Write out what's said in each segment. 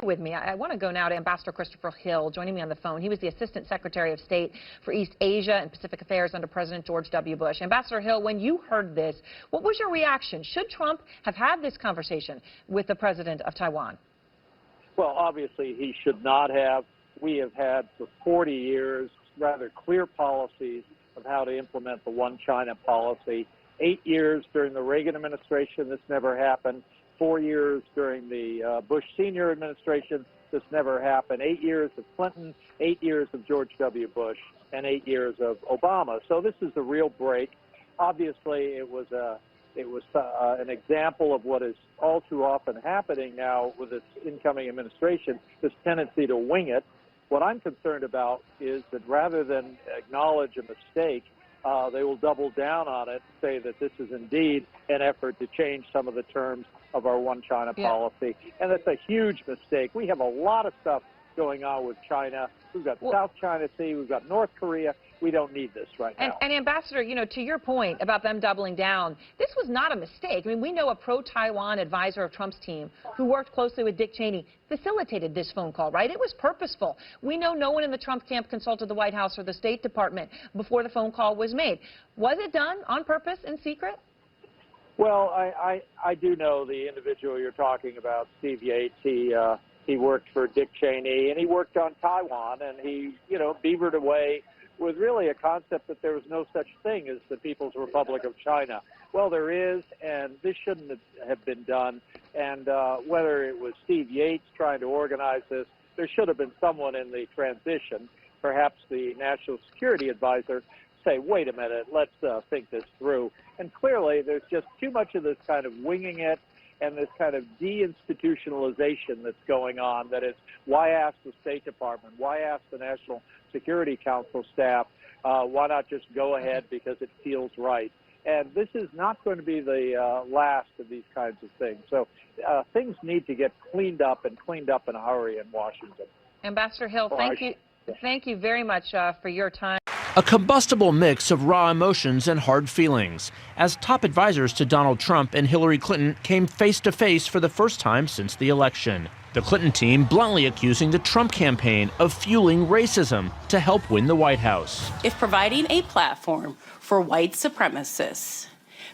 With me, I want to go now to Ambassador Christopher Hill, joining me on the phone. He was the Assistant Secretary of State for East Asia and Pacific Affairs under President George W. Bush. Ambassador Hill, when you heard this, what was your reaction? Should Trump have had this conversation with the president of Taiwan? Well, obviously, he should not have. We have had for 40 years rather clear policies of how to implement the One China policy. 8 years during the Reagan administration, this never happened. 4 years during the Bush Senior administration, this never happened. 8 years of Clinton, 8 years of George W. Bush, and 8 years of Obama. So this is a real break. Obviously, it was an example of what is all too often happening now with this incoming administration, this tendency to wing it. What I'm concerned about is that rather than acknowledge a mistake, they will double down on it, say that this is indeed an effort to change some of the terms of our One China policy. And that's a huge mistake. We have a lot of stuff going on with China. We've got South China Sea, we've got North Korea. We don't need this right now. And Ambassador, you know, to your point about them doubling down, this was not a mistake. I mean, we know a pro-Taiwan advisor of Trump's team who worked closely with Dick Cheney facilitated this phone call, right? It was purposeful. We know no one in the Trump camp consulted the White House or the State Department before the phone call was made. Was it done on purpose in secret? Well, I do know the individual you're talking about, Steve Yates. He worked for Dick Cheney, and he worked on Taiwan, and he, beavered away with really a concept that there was no such thing as the People's Republic of China. Well, there is, and this shouldn't have been done. And whether it was Steve Yates trying to organize this, there should have been someone in the transition, perhaps the National Security Advisor, say, wait a minute, let's think this through. And clearly, there's just too much of this kind of winging it and this kind of deinstitutionalization that's going on. That is, why ask the State Department? Why ask the National Security Council staff? Why not just go ahead because it feels right? And this is not going to be the last of these kinds of things. So things need to get cleaned up in a hurry in Washington. Ambassador Hill, thank you very much for your time. A combustible mix of raw emotions and hard feelings as top advisors to Donald Trump and Hillary Clinton came face to face for the first time since the election. The Clinton team bluntly accusing the Trump campaign of fueling racism to help win the White House. If providing a platform for white supremacists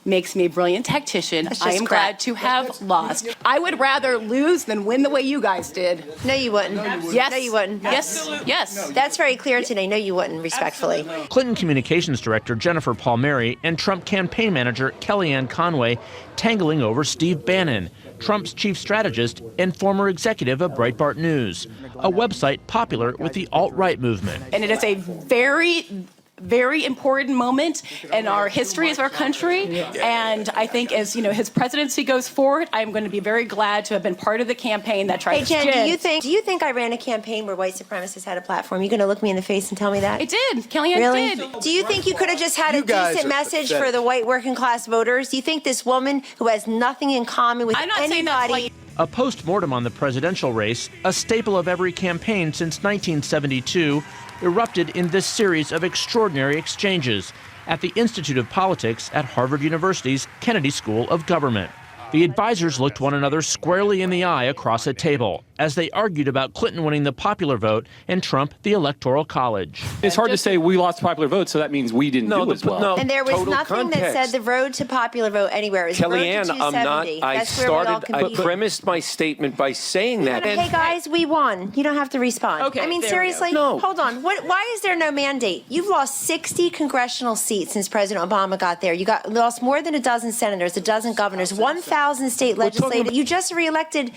makes me a brilliant tactician, I am glad to have lost. I would rather lose than win the way you guys did. No, you wouldn't. Yes. No, you wouldn't. Yes. That's very clear today. No, you wouldn't, respectfully. Clinton Communications Director Jennifer Palmieri and Trump campaign manager Kellyanne Conway tangling over Steve Bannon, Trump's chief strategist and former executive of Breitbart News, a website popular with the alt-right movement. And it is a very important moment in our history as our country. And I think as his presidency goes forward, I'm going to be very glad to have been part of the campaign that tried to Jen, do you think I ran a campaign where white supremacists had a platform? You going to look me in the face and tell me that? I did. Kellyanne really? did. Do you think you could have just had a decent message for the white working class voters? Do you think this woman who has nothing in common with anybody... A post-mortem on the presidential race, a staple of every campaign since 1972, erupted in this series of extraordinary exchanges at the Institute of Politics at Harvard University's Kennedy School of Government. The advisors looked one another squarely in the eye across a table as they argued about Clinton winning the popular vote and Trump the Electoral College. It's hard to say we lost popular vote, so that means we didn't do as well. No, and there was nothing that said the road to popular vote anywhere. It was Kellyanne, road to 270. I premised my statement by saying that. Hey guys, we won. You don't have to respond. Okay, I mean, seriously, hold on. Why is there no mandate? You've lost 60 congressional seats since President Obama got there. You lost more than a dozen senators, a dozen governors, 1,000 state legislators. You just reelected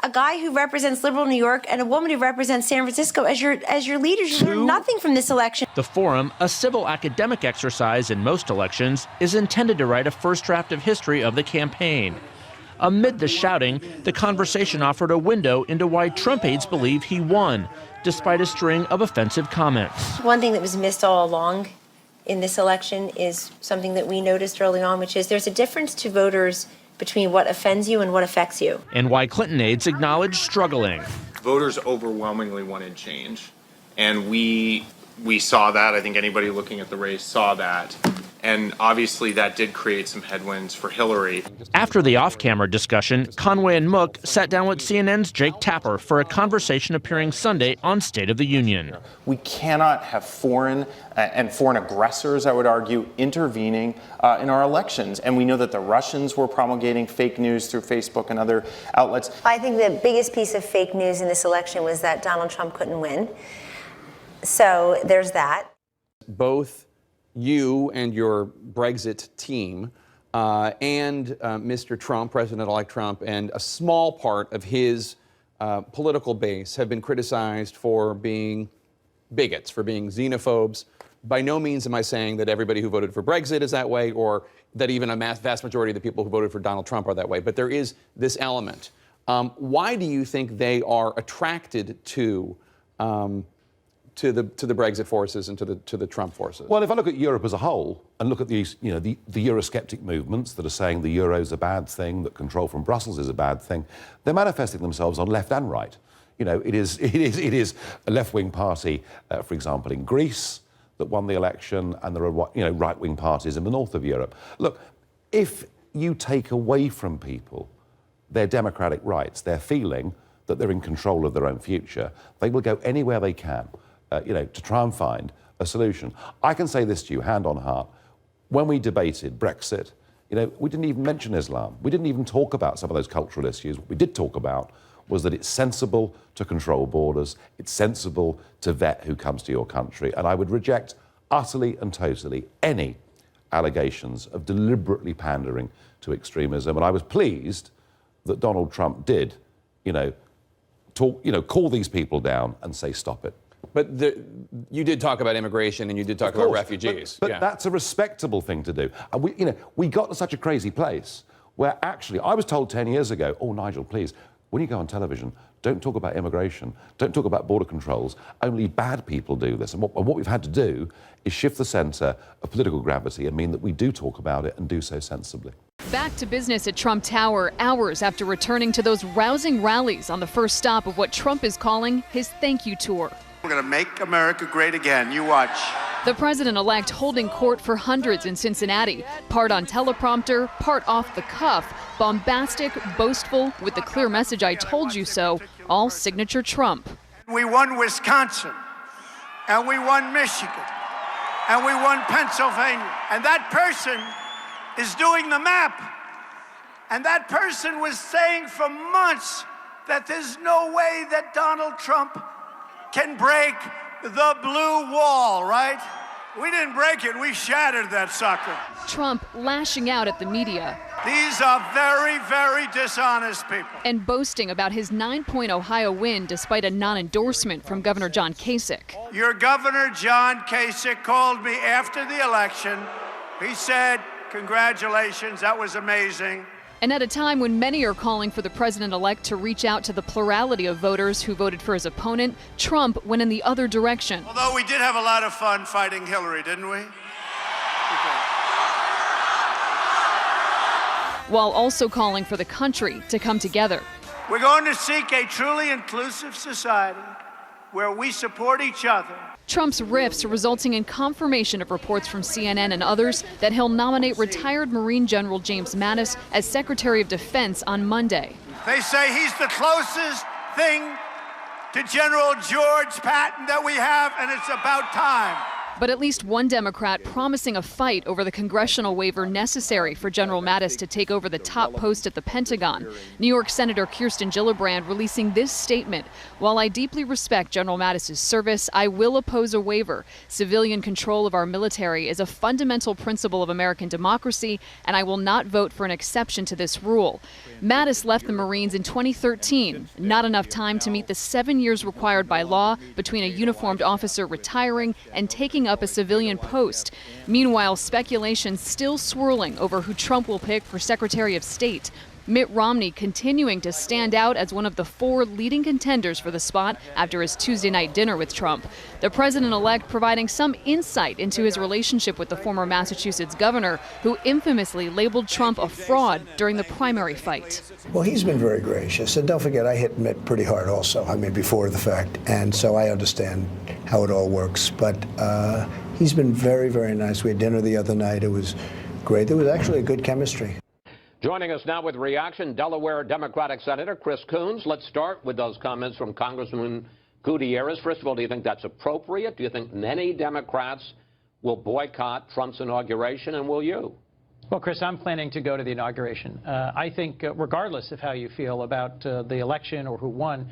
a guy who represents liberal New York and a woman who represents San Francisco as your leaders. You learned nothing from this election. The forum, a civil academic exercise in most elections, is intended to write a first draft of history of the campaign. Amid the shouting, the conversation offered a window into why Trump aides believe he won, despite a string of offensive comments. One thing that was missed all along in this election is something that we noticed early on, which is there's a difference to voters between what offends you and what affects you. And why Clinton aides acknowledge struggling. Voters overwhelmingly wanted change, and we saw that. I think anybody looking at the race saw that. And obviously that did create some headwinds for Hillary. After the off-camera discussion, Conway and Mook sat down with CNN's Jake Tapper for a conversation appearing Sunday on State of the Union. We cannot have foreign aggressors, I would argue, intervening in our elections. And we know that the Russians were promulgating fake news through Facebook and other outlets. I think the biggest piece of fake news in this election was that Donald Trump couldn't win. So there's that. Both you and your Brexit team and Mr. Trump, President-elect Trump, and a small part of his political base have been criticized for being bigots, for being xenophobes. By no means am I saying that everybody who voted for Brexit is that way, or that even a vast majority of the people who voted for Donald Trump are that way, but there is this element. Why do you think they are attracted to the Brexit forces and to the Trump forces? Well, if I look at Europe as a whole and look at these, the Eurosceptic movements that are saying the euro's a bad thing, that control from Brussels is a bad thing, they're manifesting themselves on left and right. It is a left-wing party, for example, in Greece that won the election, and there are right-wing parties in the north of Europe. Look, if you take away from people their democratic rights, their feeling that they're in control of their own future, they will go anywhere they can. To try and find a solution. I can say this to you, hand on heart. When we debated Brexit, we didn't even mention Islam. We didn't even talk about some of those cultural issues. What we did talk about was that it's sensible to control borders. It's sensible to vet who comes to your country. And I would reject utterly and totally any allegations of deliberately pandering to extremism. And I was pleased that Donald Trump did, call these people down and say, stop it. But you did talk about immigration and you did talk about refugees. But that's a respectable thing to do. And we got to such a crazy place where actually I was told 10 years ago, oh, Nigel, please, when you go on television, don't talk about immigration, don't talk about border controls. Only bad people do this. And what we've had to do is shift the centre of political gravity and mean that we do talk about it and do so sensibly. Back to business at Trump Tower hours after returning to those rousing rallies on the first stop of what Trump is calling his thank you tour. We're going to make America great again. You watch. The president-elect holding court for hundreds in Cincinnati, part on teleprompter, part off the cuff, bombastic, boastful, with the clear message I told you so, all signature Trump. We won Wisconsin, and we won Michigan, and we won Pennsylvania, and that person is doing the map. And that person was saying for months that there's no way that Donald Trump can break the blue wall, right? We didn't break it, we shattered that sucker. Trump lashing out at the media. These are very, very dishonest people. And boasting about his 9-point Ohio win despite a non-endorsement from Governor John Kasich. Your Governor John Kasich called me after the election. He said, congratulations, that was amazing. And at a time when many are calling for the president-elect to reach out to the plurality of voters who voted for his opponent, Trump went in the other direction. Although we did have a lot of fun fighting Hillary, didn't we? While also calling for the country to come together. We're going to seek a truly inclusive society where we support each other. Trump's riffs resulting in confirmation of reports from CNN and others that he'll nominate retired Marine General James Mattis as Secretary of Defense on Monday. They say he's the closest thing to General George Patton that we have, and it's about time. But at least one Democrat promising a fight over the congressional waiver necessary for General Mattis to take over the top post at the Pentagon. New York Senator Kirsten Gillibrand releasing this statement. While I deeply respect General Mattis' service, I will oppose a waiver. Civilian control of our military is a fundamental principle of American democracy, and I will not vote for an exception to this rule. Mattis left the Marines in 2013. Not enough time to meet the 7 years required by law between a uniformed officer retiring and taking up a civilian post. Meanwhile, speculation still swirling over who Trump will pick for Secretary of State. Mitt Romney continuing to stand out as one of the 4 leading contenders for the spot after his Tuesday night dinner with Trump. The president-elect providing some insight into his relationship with the former Massachusetts governor, who infamously labeled Trump a fraud during the primary fight. Well, he's been very gracious. And don't forget, I hit Mitt pretty hard also, before the fact. And so I understand how it all works. But He's been very, very nice. We had dinner the other night. It was great. There was actually a good chemistry. Joining us now with reaction, Delaware Democratic Senator Chris Coons. Let's start with those comments from Congressman Gutierrez. First of all, do you think that's appropriate? Do you think many Democrats will boycott Trump's inauguration, and will you? Well, Chris, I'm planning to go to the inauguration. I think regardless of how you feel about the election or who won,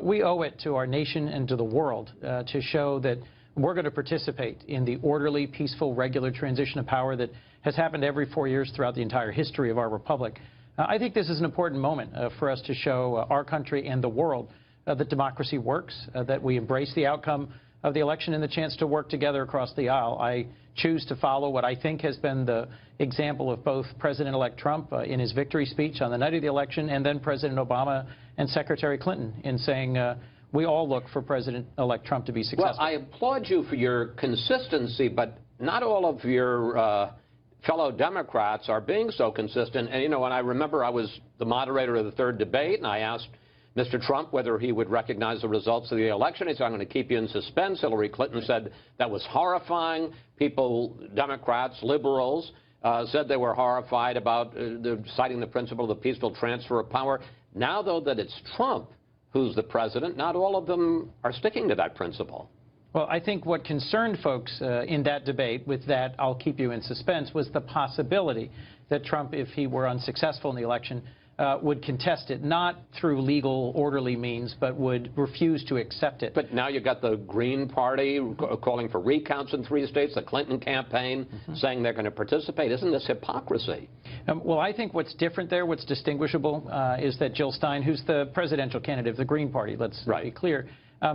we owe it to our nation and to the world to show that we're going to participate in the orderly, peaceful, regular transition of power that has happened every 4 years throughout the entire history of our republic. I think this is an important moment for us to show our country and the world that democracy works, that we embrace the outcome of the election and the chance to work together across the aisle. I choose to follow what I think has been the example of both President-elect Trump in his victory speech on the night of the election, and then President Obama and Secretary Clinton in saying we all look for President-elect Trump to be successful. Well, I applaud you for your consistency, but not all of your fellow Democrats are being so consistent. And, you know, when I remember I was the moderator of the third debate, and I asked Mr. Trump whether he would recognize the results of the election. He said, I'm going to keep you in suspense. Hillary Clinton said that was horrifying. People, Democrats, liberals, said they were horrified about citing the principle of the peaceful transfer of power. Now, though, that it's Trump who's the president, not all of them are sticking to that principle. Well, I think what concerned folks in that debate with that I'll keep you in suspense was the possibility that Trump, if he were unsuccessful in the election, would contest it, not through legal, orderly means, but would refuse to accept it. But now you've got the Green Party calling for recounts in 3 states, the Clinton campaign saying they're going to participate. Isn't this hypocrisy? Well, I think what's different there, what's distinguishable, is that Jill Stein, who's the presidential candidate of the Green Party, let's be clear,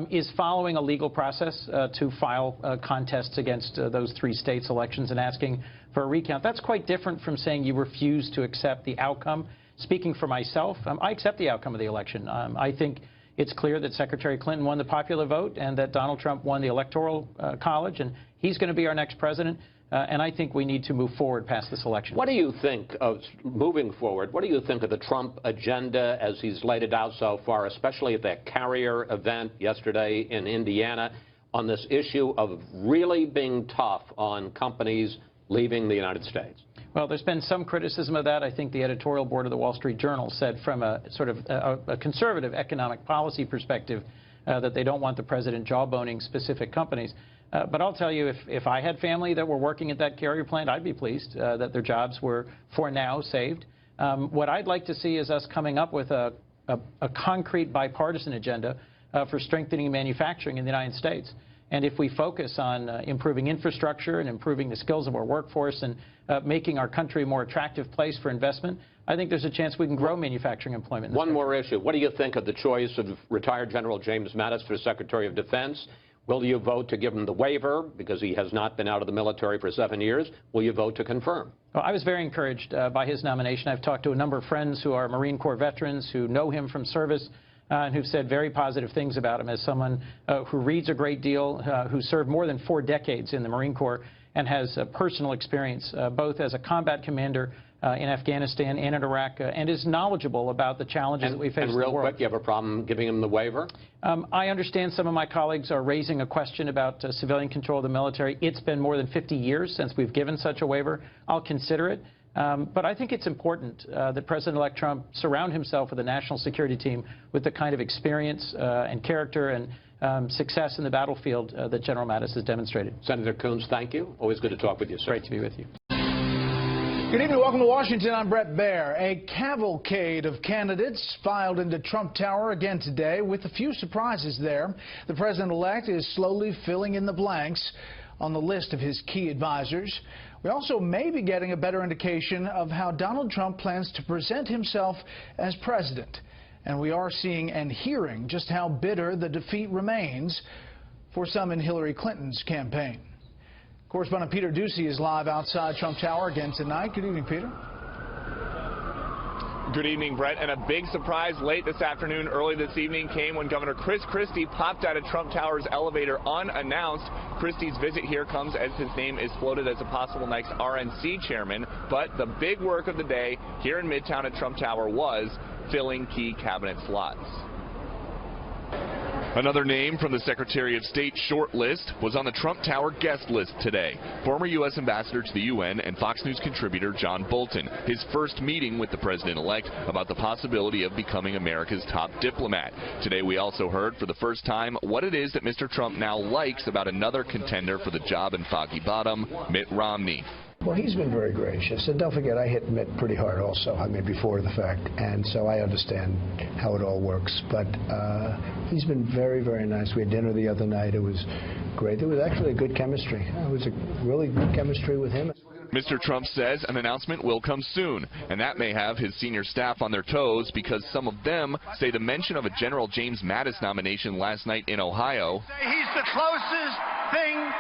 is following a legal process to file contests against those 3 states' elections and asking for a recount. That's quite different from saying you refuse to accept the outcome. Speaking for myself, I accept the outcome of the election. I think it's clear that Secretary Clinton won the popular vote and that Donald Trump won the Electoral College, and he's going to be our next president. And I think we need to move forward past this election. What do you think of moving forward? What do you think of the Trump agenda as he's laid it out so far, especially at that Carrier event yesterday in Indiana, on this issue of really being tough on companies leaving the United States? Well, there's been some criticism of that. I think the editorial board of the Wall Street Journal said from a sort of a conservative economic policy perspective that they don't want the president jawboning specific companies. But I'll tell you, if I had family that were working at that Carrier plant, I'd be pleased that their jobs were, for now, saved. What I'd like to see is us coming up with a concrete bipartisan agenda for strengthening manufacturing in the United States. And if we focus on improving infrastructure and improving the skills of our workforce and making our country a more attractive place for investment, I think there's a chance we can grow manufacturing employment. One more issue. What do you think of the choice of retired General James Mattis for Secretary of Defense? Will you vote to give him the waiver because he has not been out of the military for 7 years? Will you vote to confirm? Well, I was very encouraged by his nomination. I've talked to a number of friends who are Marine Corps veterans who know him from service and who've said very positive things about him as someone who reads a great deal, who served more than 4 decades in the Marine Corps and has personal experience both as a combat commander in Afghanistan and in Iraq, and is knowledgeable about the challenges that we face in the world. And real quick, you have a problem giving him the waiver? I understand some of my colleagues are raising a question about civilian control of the military. It's been more than 50 years since we've given such a waiver. I'll consider it. But I think it's important that President-elect Trump surround himself with a national security team with the kind of experience and character and success in the battlefield that General Mattis has demonstrated. Senator Coons, thank you. Always good to talk with you, sir. Great to be with you. Good evening. Welcome to Washington. I'm Brett Baer. A cavalcade of candidates filed into Trump Tower again today with a few surprises there. The president-elect is slowly filling in the blanks on the list of his key advisors. We also may be getting a better indication of how Donald Trump plans to present himself as president. And we are seeing and hearing just how bitter the defeat remains for some in Hillary Clinton's campaign. Correspondent Peter Ducey is live outside Trump Tower again tonight. Good evening, Peter. Good evening, Brett. And a big surprise late this afternoon, early this evening, came when Governor Chris Christie popped out of Trump Tower's elevator unannounced. Christie's visit here comes as his name is floated as a possible next RNC chairman. But the big work of the day here in Midtown at Trump Tower was filling key cabinet slots. Another name from the Secretary of State short list was on the Trump Tower guest list today. Former U.S. Ambassador to the UN and Fox News contributor John Bolton. His first meeting with the president-elect about the possibility of becoming America's top diplomat. Today we also heard for the first time what it is that Mr. Trump now likes about another contender for the job in Foggy Bottom, Mitt Romney. Well, he's been very gracious. And don't forget, I hit Mitt pretty hard also, I mean, before the fact. And so I understand how it all works. But he's been very, very nice. We had dinner the other night. It was great. There was actually a good chemistry. It was a really good chemistry with him. Mr. Trump says an announcement will come soon, and that may have his senior staff on their toes because some of them say the mention of a General James Mattis nomination last night in Ohio. He's the closest thing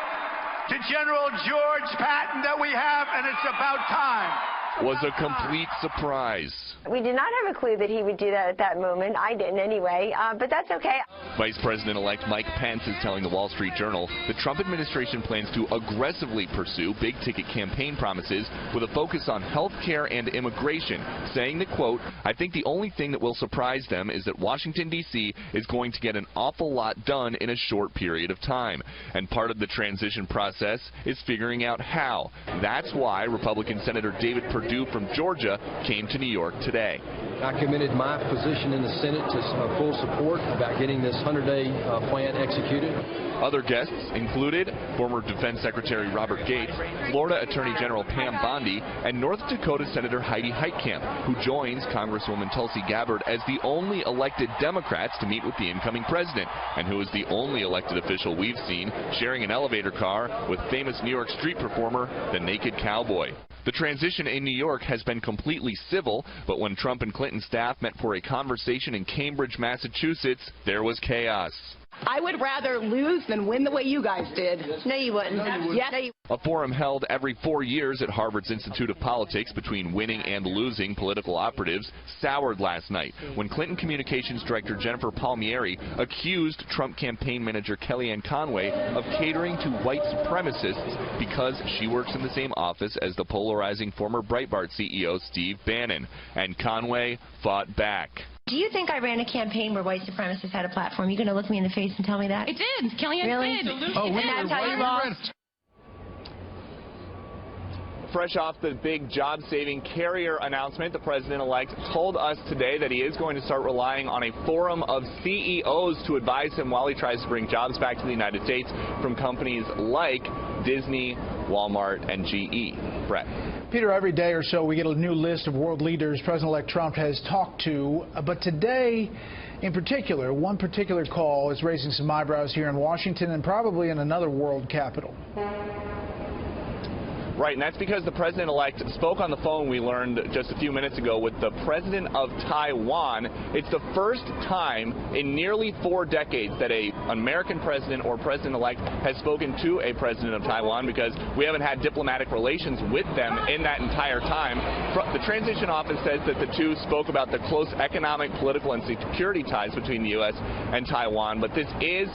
to General George Patton that we have, and it's about time. Was a complete surprise. We did not have a clue that he would do that at that moment. I didn't anyway, but that's okay. Vice President-elect Mike Pence is telling the Wall Street Journal the Trump administration plans to aggressively pursue big-ticket campaign promises with a focus on health care and immigration, saying that, quote, I think the only thing that will surprise them is that Washington, D.C. is going to get an awful lot done in a short period of time. And part of the transition process is figuring out how. That's why Republican Senator David Perdue from Georgia came to New York today. I committed my position in the Senate to full support about getting this 100-day plan executed. Other guests included former Defense Secretary Robert Gates, Florida Attorney General Pam Bondi, and North Dakota Senator Heidi Heitkamp, who joins Congresswoman Tulsi Gabbard as the only elected Democrats to meet with the incoming president, and who is the only elected official we've seen sharing an elevator car with famous New York street performer, the Naked Cowboy. The transition in New York has been completely civil, but when Trump and Clinton staff met for a conversation in Cambridge, Massachusetts, there was chaos. I would rather lose than win the way you guys did. No, you wouldn't. Yes. A forum held every 4 years at Harvard's Institute of Politics between winning and losing political operatives soured last night when Clinton Communications Director Jennifer Palmieri accused Trump campaign manager Kellyanne Conway of catering to white supremacists because she works in the same office as the polarizing former Breitbart CEO Steve Bannon. And Conway fought back. Do you think I ran a campaign where white supremacists had a platform? You going to look me in the face and tell me that? It did. Kellyanne really? did. Oh, and that's how you lost? Fresh off the big job-saving carrier announcement, the president-elect told us today that he is going to start relying on a forum of CEOs to advise him while he tries to bring jobs back to the United States from companies like Disney, Walmart, and GE. Brett. Peter, every day or so we get a new list of world leaders President-elect Trump has talked to, but today in particular, one particular call is raising some eyebrows here in Washington and probably in another world capital. Right, and that's because the president-elect spoke on the phone, we learned just a few minutes ago, with the president of Taiwan. It's the first time in nearly 4 decades that an American president or president-elect has spoken to a president of Taiwan, because we haven't had diplomatic relations with them in that entire time. The transition office says that the two spoke about the close economic, political, and security ties between the U.S. and Taiwan, but this is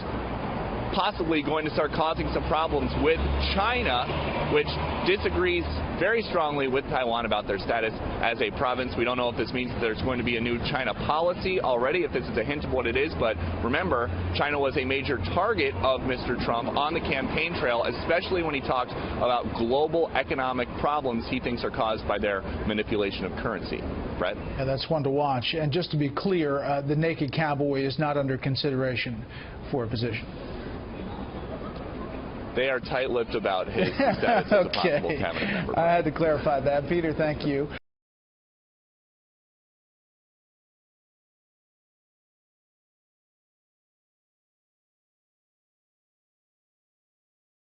possibly going to start causing some problems with China, which disagrees very strongly with Taiwan about their status as a province. We don't know if this means that there's going to be a new China policy already, if this is a hint of what it is, but remember, China was a major target of Mr. Trump on the campaign trail, especially when he talked about global economic problems he thinks are caused by their manipulation of currency. Brett? Yeah, that's one to watch. And just to be clear, the Naked Cowboy is not under consideration for a position. They are tight-lipped about his status as a possible cabinet member. I had to clarify that. Peter, thank you.